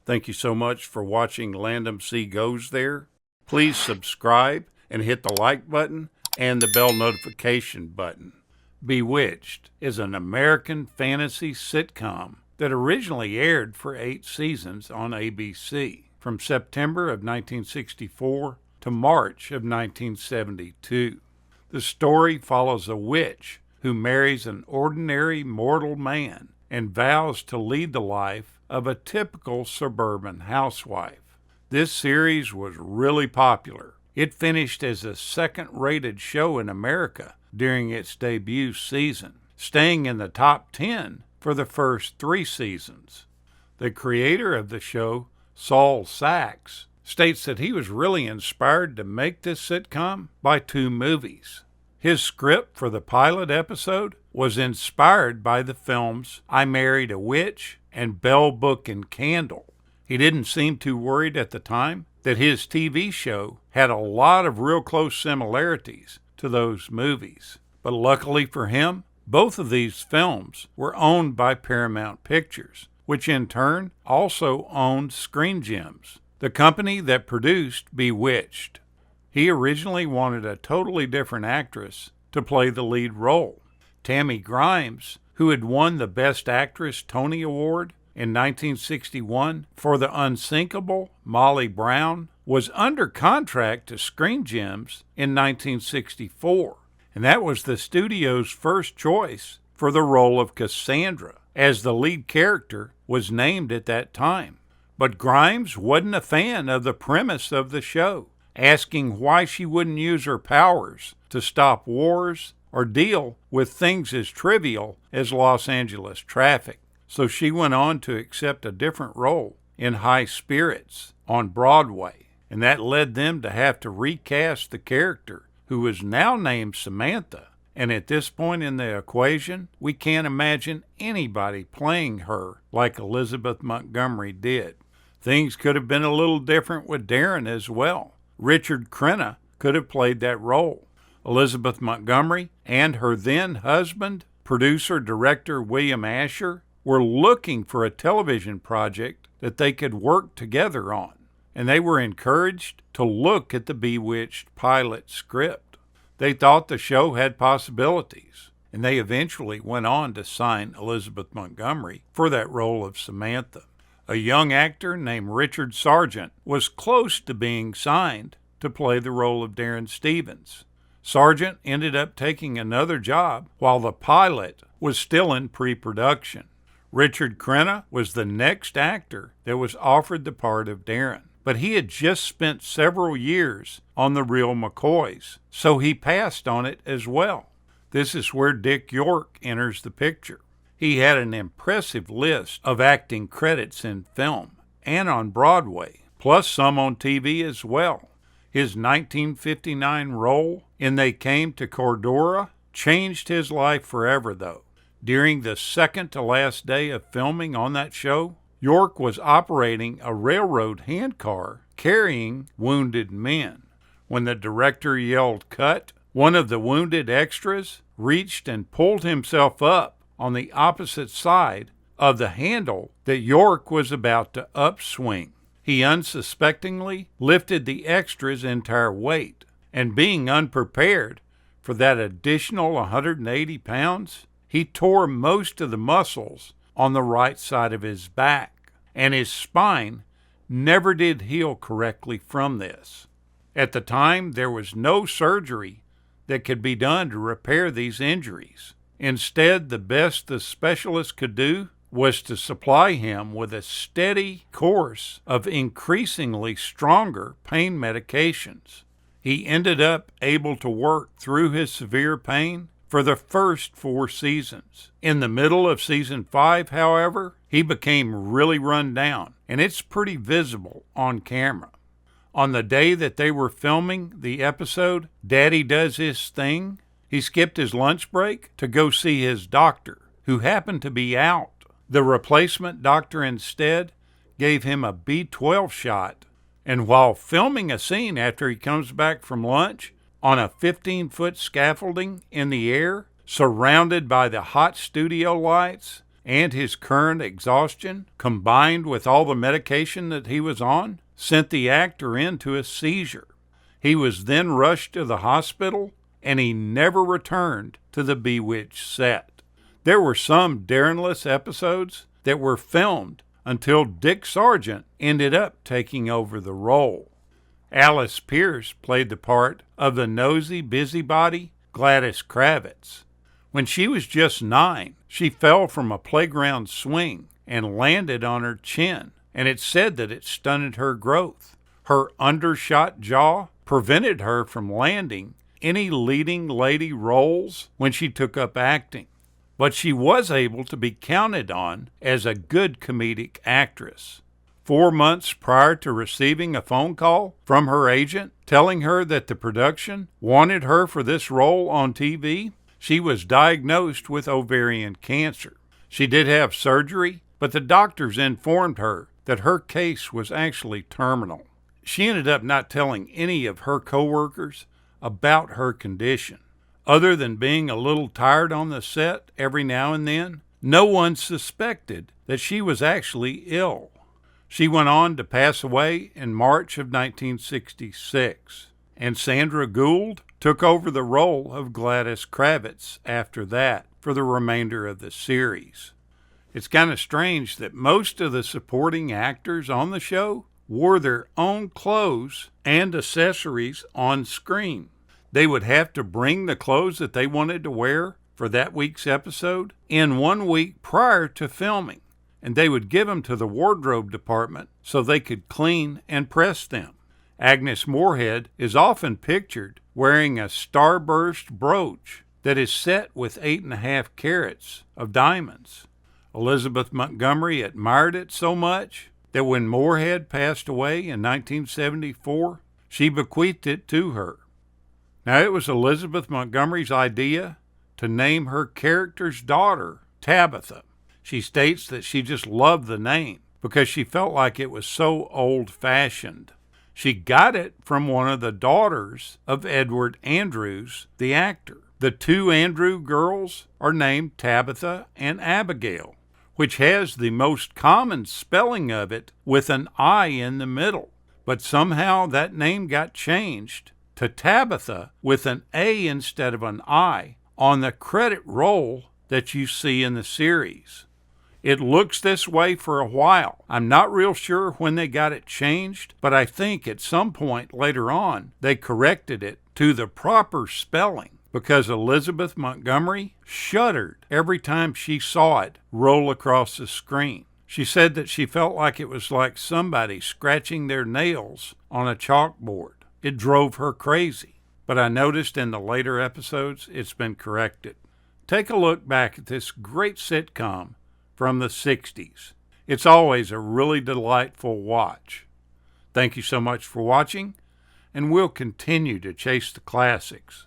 Thank you so much for watching Landumc Goes There. Please subscribe and hit the like button and the bell notification button. Bewitched is an American fantasy sitcom that originally aired for 8 seasons on ABC from September of 1964 to March of 1972. The story follows a witch who marries an ordinary mortal man and vows to lead the life of a typical suburban housewife. This series was really popular. It finished as a second-rated show in America during its debut season, staying in the top 10 for the first 3 seasons. The creator of the show, Saul Sachs, states that he was really inspired to make this sitcom by 2 movies. His script for the pilot episode was inspired by the films I Married a Witch and Bell, Book, and Candle. He didn't seem too worried at the time that his TV show had a lot of real close similarities to those movies. But luckily for him, both of these films were owned by Paramount Pictures, which in turn also owned Screen Gems, the company that produced Bewitched. He originally wanted a totally different actress to play the lead role. Tammy Grimes, who had won the Best Actress Tony Award in 1961 for The Unsinkable Molly Brown, was under contract to Screen Gems in 1964, and that was the studio's first choice for the role of Cassandra, as the lead character was named at that time. But Grimes wasn't a fan of the premise of the show, asking why she wouldn't use her powers to stop wars or deal with things as trivial as Los Angeles traffic. So she went on to accept a different role in High Spirits on Broadway, and that led them to have to recast the character, who is now named Samantha. And at this point in the equation, we can't imagine anybody playing her like Elizabeth Montgomery did. Things could have been a little different with Darren as well. Richard Crenna could have played that role. Elizabeth Montgomery and her then husband, producer-director William Asher, were looking for a television project that they could work together on, and they were encouraged to look at the Bewitched pilot script. They thought the show had possibilities, and they eventually went on to sign Elizabeth Montgomery for that role of Samantha. A young actor named Richard Sargent was close to being signed to play the role of Darren Stevens. Sargent ended up taking another job while the pilot was still in pre-production. Richard Crenna was the next actor that was offered the part of Darren, but he had just spent several years on The Real McCoys, so he passed on it as well. This is where Dick York enters the picture. He had an impressive list of acting credits in film and on Broadway, plus some on TV as well. His 1959 role in They Came to Cordura changed his life forever, though. During the second to last day of filming on that show, York was operating a railroad handcar carrying wounded men. When the director yelled "cut," one of the wounded extras reached and pulled himself up on the opposite side of the handle that York was about to upswing. He unsuspectingly lifted the extra's entire weight, and being unprepared for that additional 180 pounds, he tore most of the muscles on the right side of his back, and his spine never did heal correctly from this. At the time, there was no surgery that could be done to repair these injuries. Instead, the best the specialists could do was to supply him with a steady course of increasingly stronger pain medications. He ended up able to work through his severe pain for the first 4 seasons. In the middle of season 5, however, he became really run down, and it's pretty visible on camera. On the day that they were filming the episode, Daddy Does His Thing, he skipped his lunch break to go see his doctor, who happened to be out. The replacement doctor instead gave him a B12 shot, and while filming a scene after he comes back from lunch on a 15-foot scaffolding in the air, surrounded by the hot studio lights and his current exhaustion, combined with all the medication that he was on, sent the actor into a seizure. He was then rushed to the hospital, and he never returned to the Bewitched set. There were some Darrenless episodes that were filmed until Dick Sargent ended up taking over the role. Alice Pierce played the part of the nosy busybody Gladys Kravitz. When she was just 9, she fell from a playground swing and landed on her chin, and it's said that it stunted her growth. Her undershot jaw prevented her from landing any leading lady roles when she took up acting, but she was able to be counted on as a good comedic actress. 4 months prior to receiving a phone call from her agent telling her that the production wanted her for this role on TV, she was diagnosed with ovarian cancer. She did have surgery, but the doctors informed her that her case was actually terminal. She ended up not telling any of her coworkers about her condition. Other than being a little tired on the set every now and then, no one suspected that she was actually ill. She went on to pass away in March of 1966, and Sandra Gould took over the role of Gladys Kravitz after that for the remainder of the series. It's kind of strange that most of the supporting actors on the show wore their own clothes and accessories on screen. They would have to bring the clothes that they wanted to wear for that week's episode in 1 week prior to filming, and they would give them to the wardrobe department so they could clean and press them. Agnes Moorehead is often pictured wearing a starburst brooch that is set with 8.5 carats of diamonds. Elizabeth Montgomery admired it so much that when Moorehead passed away in 1974, she bequeathed it to her. Now, it was Elizabeth Montgomery's idea to name her character's daughter Tabitha. She states that she just loved the name because she felt like it was so old-fashioned. She got it from one of the daughters of Edward Andrews, the actor. The 2 Andrew girls are named Tabitha and Abigail, which has the most common spelling of it with an I in the middle. But somehow that name got changed to Tabitha with an A instead of an I on the credit roll that you see in the series. It looks this way for a while. I'm not real sure when they got it changed, but I think at some point later on they corrected it to the proper spelling because Elizabeth Montgomery shuddered every time she saw it roll across the screen. She said that she felt like it was like somebody scratching their nails on a chalkboard. It drove her crazy, but I noticed in the later episodes it's been corrected. Take a look back at this great sitcom from the 60s. It's always a really delightful watch. Thank you so much for watching, and we'll continue to chase the classics.